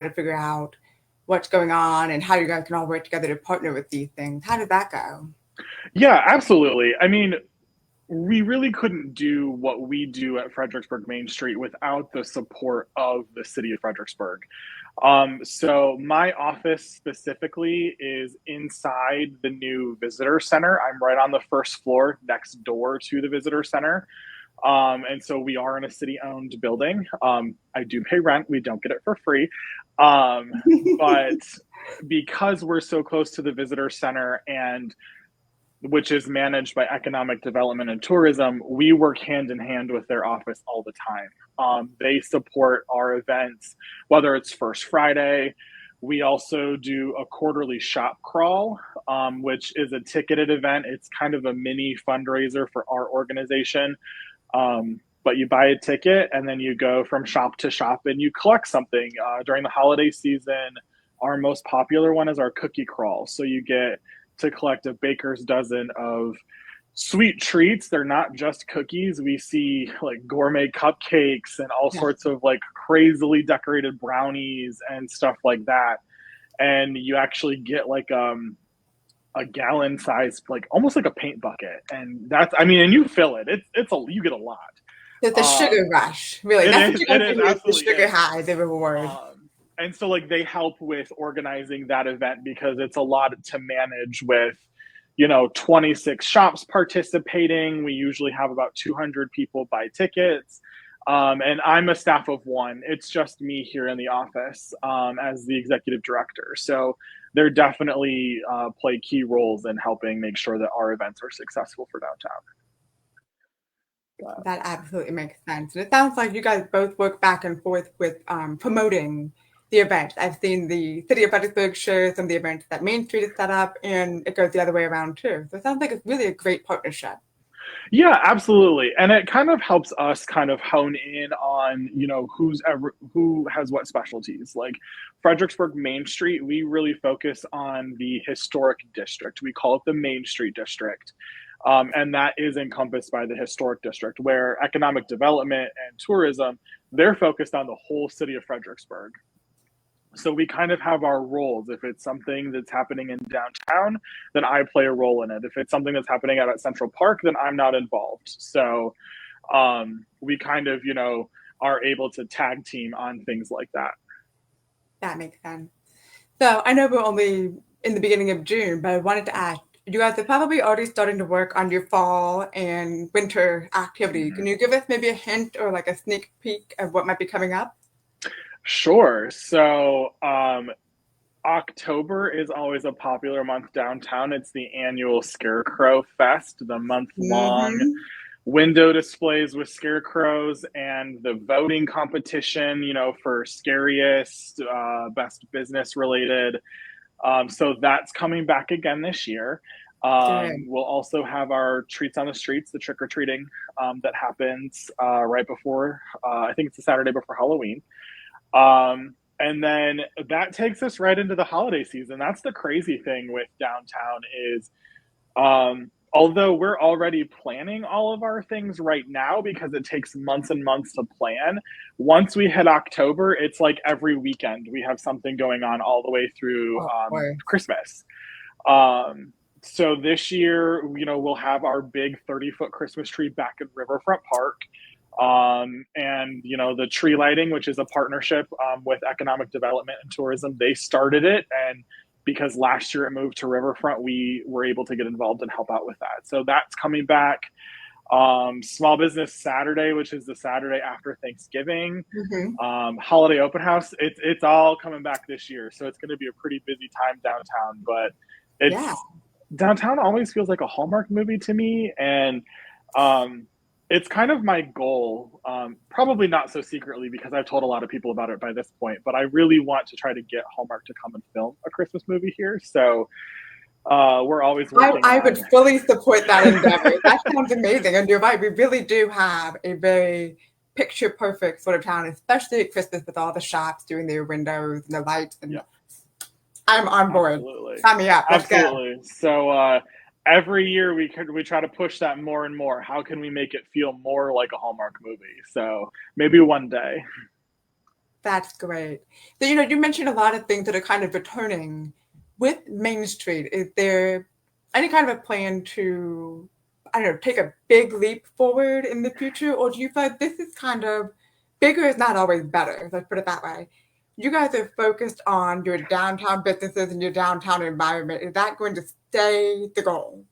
to figure out what's going on and how you guys can all work together to partner with these things. How did that go? Yeah, absolutely. I mean, we really couldn't do what we do at Fredericksburg Main Street without the support of the city of Fredericksburg. So my office specifically is inside the new visitor center. I'm right on the first floor next door to the visitor center. And so we are in a city owned building. I do pay rent. We don't get it for free. Um, but because we're so close to the visitor center and which is managed by economic development and tourism, we work hand in hand with their office all the time. They support our events, whether it's First Friday. We also do a quarterly shop crawl, which is a ticketed event. It's kind of a mini fundraiser for our organization. But you buy a ticket and then you go from shop to shop and you collect something. During the holiday season, our most popular one is our cookie crawl. So you get to collect a baker's dozen of sweet treats. They're not just cookies. We see like gourmet cupcakes and all sorts of like crazily decorated brownies and stuff like that. And you actually get like a gallon size, like almost like a paint bucket. And that's, I mean, and you fill it. You get a lot. It's a sugar rush, really. That's what you it is the sugar high, the reward. And so like they help with organizing that event because it's a lot to manage with, 26 shops participating. We usually have about 200 people buy tickets. And I'm a staff of one. It's just me here in the office as the executive director. So they're definitely play key roles in helping make sure that our events are successful for downtown. That absolutely makes sense. And it sounds like you guys both work back and forth with promoting the event. I've seen the City of Fredericksburg share some of the events that Main Street is set up, and it goes the other way around too. So it sounds like it's really a great partnership. Yeah, absolutely. And it kind of helps us kind of hone in on, who has what specialties. Like Fredericksburg Main Street, we really focus on the historic district. We call it the Main Street District. And that is encompassed by the historic district, where economic development and tourism, they're focused on the whole city of Fredericksburg. So we kind of have our roles. If it's something that's happening in downtown, then I play a role in it. If it's something that's happening out at Central Park, then I'm not involved. So we kind of, are able to tag team on things like that. That makes sense. So I know we're only in the beginning of June, but I wanted to ask, you guys are probably already starting to work on your fall and winter activity. Mm-hmm. Can you give us maybe a hint or like a sneak peek of what might be coming up? Sure. So October is always a popular month downtown. It's the annual Scarecrow Fest, the month-long window displays with scarecrows and the voting competition, for scariest, best business related. So that's coming back again this year. We'll also have our Treats on the Streets, the trick-or-treating that happens right before, I think it's the Saturday before Halloween. And then that takes us right into the holiday season. That's the crazy thing with downtown is, although we're already planning all of our things right now because it takes months and months to plan, once we hit October, it's like every weekend we have something going on all the way through Christmas. So this year, we'll have our big 30-foot Christmas tree back in Riverfront Park. And the tree lighting, which is a partnership with economic development and tourism, they started it, and because last year it moved to Riverfront, we were able to get involved and help out with that. So that's coming back. Small Business Saturday, which is the Saturday after Thanksgiving. Holiday open house, it's all coming back this year, so it's going to be a pretty busy time downtown. But downtown always feels like a Hallmark movie to me, and it's kind of my goal, probably not so secretly because I've told a lot of people about it by this point, but I really want to try to get Hallmark to come and film a Christmas movie here. So we're always working I would fully support that endeavor. That sounds amazing. And you're right, we really do have a very picture perfect sort of town, especially at Christmas with all the shops doing their windows and the lights. And I'm on board. Absolutely. Sign me up. Let's Absolutely. go. So every year we try to push that more and more. How can we make it feel more like a Hallmark movie? So maybe one day. That's great. So, you mentioned a lot of things that are kind of returning with Main Street. Is there any kind of a plan to, I don't know, take a big leap forward in the future? Or do you feel like this is kind of bigger is not always better? Let's put it that way. You guys are focused on your downtown businesses and your downtown environment. Is that going to stay the goal?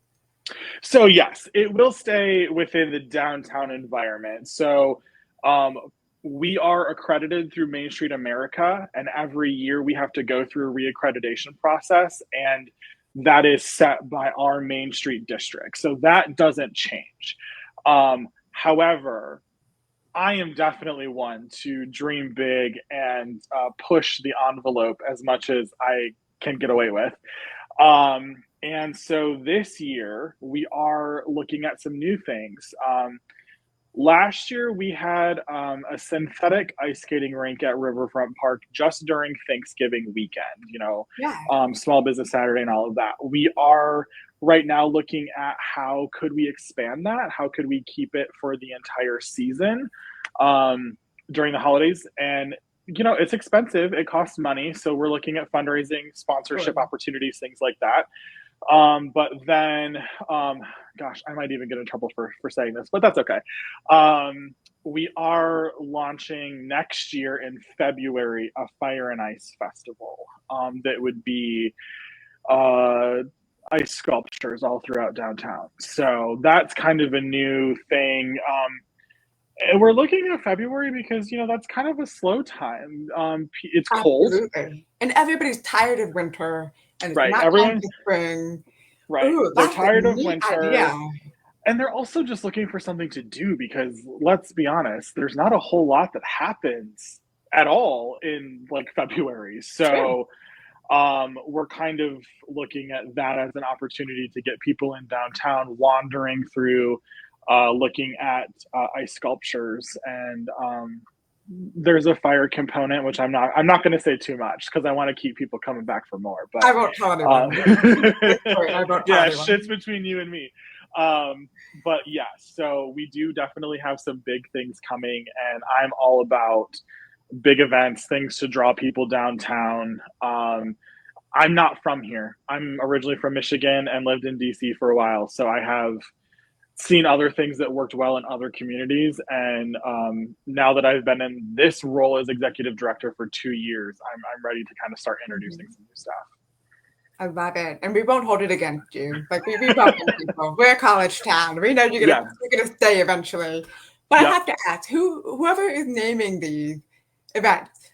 So yes, it will stay within the downtown environment. So um, we are accredited through Main Street America, and every year we have to go through a reaccreditation process, and that is set by our Main Street district. So that doesn't change. However, I am definitely one to dream big and push the envelope as much as I can get away with. And so this year we are looking at some new things. Last year we had a synthetic ice skating rink at Riverfront Park just during Thanksgiving weekend, Yeah. Small Business Saturday and all of that. We are right now looking at how could we expand that? How could we keep it for the entire season during the holidays? And it's expensive. It costs money. So we're looking at fundraising, sponsorship Sure. opportunities, things like that. But then, gosh, I might even get in trouble for saying this, but that's okay. We are launching next year in February a Fire and Ice Festival that would be ice sculptures all throughout downtown. So that's kind of a new thing. And we're looking at February because that's kind of a slow time. It's cold, Absolutely. And everybody's tired of winter and it's right? not time Everyone, for spring. right? Ooh, They're that's a tired of neat idea. winter, and they're also just looking for something to do because let's be honest, there's not a whole lot that happens at all in like February. True. So we're kind of looking at that as an opportunity to get people in downtown wandering through, looking at ice sculptures, and there's a fire component, which I'm not going to say too much because I want to keep people coming back for more. I But won't tell anyone. I won't tell yeah, anyone. shit's between you and me. But yeah, so we do definitely have some big things coming, and I'm all about big events, things to draw people downtown. I'm not from here. I'm originally from Michigan and lived in DC for a while, so I have seen other things that worked well in other communities. And now that I've been in this role as executive director for 2 years, I'm ready to kind of start introducing some new stuff. I love it. And we won't hold it against you. Like we welcome people. We're a college town. We know Yeah. you're gonna stay eventually. But I Yep. have to ask, whoever is naming these events,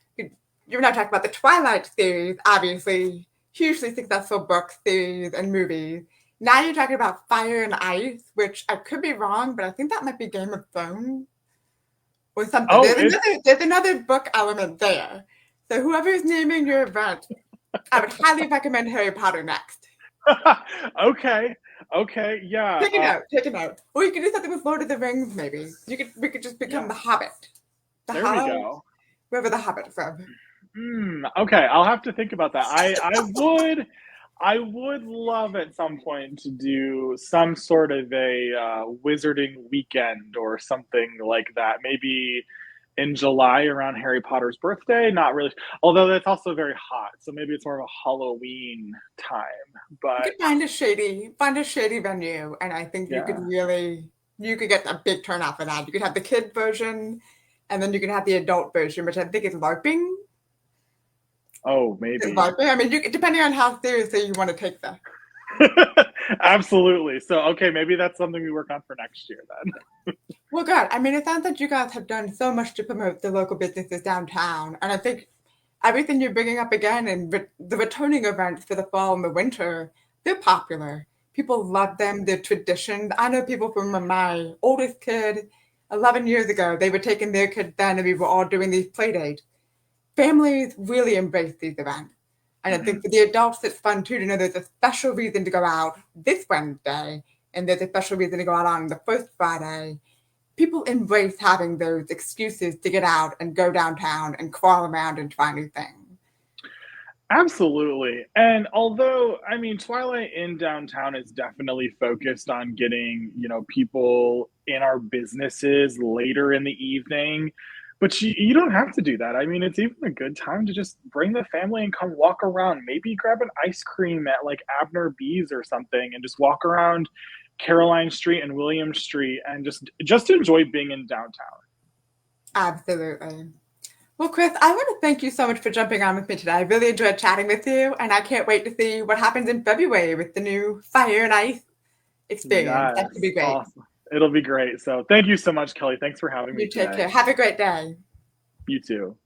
you're not talking about the Twilight series, obviously, hugely successful book series and movies. Now you're talking about Fire and Ice, which I could be wrong, but I think that might be Game of Thrones or something. Oh, There's another book element there. So whoever is naming your event, I would highly recommend Harry Potter next. okay. Okay. Yeah. Take a note. Take a note. Or you could do something with Lord of the Rings, maybe. We could just become Yeah. the Hobbit. The There we Hollow, go. wherever the Hobbit is from. Okay, I'll have to think about that. I would love at some point to do some sort of a wizarding weekend or something like that. Maybe in July around Harry Potter's birthday. Not really, although that's also very hot, so maybe it's more of a Halloween time. You But could find a shady venue, and I think yeah, you could get a big turnout for that. You could have the kid version, and then you can have the adult version, which I think is LARPing. oh, Is maybe. LARPing. I mean, depending on how seriously you want to take that. Absolutely. So, okay, maybe that's something we work on for next year then. Well, good. I mean, it sounds like you guys have done so much to promote the local businesses downtown, and I think everything you're bringing up again and the returning events for the fall and the winter, they're popular. People love them. They're traditions. I know people from my oldest kid, 11 years ago, they were taking their kids then, and we were all doing these play dates. Families really embrace these events. And I Mhm. think for the adults, it's fun too to know there's a special reason to go out this Wednesday, and there's a special reason to go out on the first Friday. People embrace having those excuses to get out and go downtown and crawl around and try new things. Absolutely. And although, I mean, Twilight in downtown is definitely focused on getting, people in our businesses later in the evening. But you don't have to do that. I mean, it's even a good time to just bring the family and come walk around. Maybe grab an ice cream at like Abner B's or something and just walk around Caroline Street and William Street and just enjoy being in downtown. Absolutely. Well, Chris, I want to thank you so much for jumping on with me today. I really enjoyed chatting with you, and I can't wait to see what happens in February with the new Fire and Ice experience. That should Yes, be great. awesome. It'll be great. So thank you so much, Kelly. Thanks for having me You take today. care. Have a great day. You too.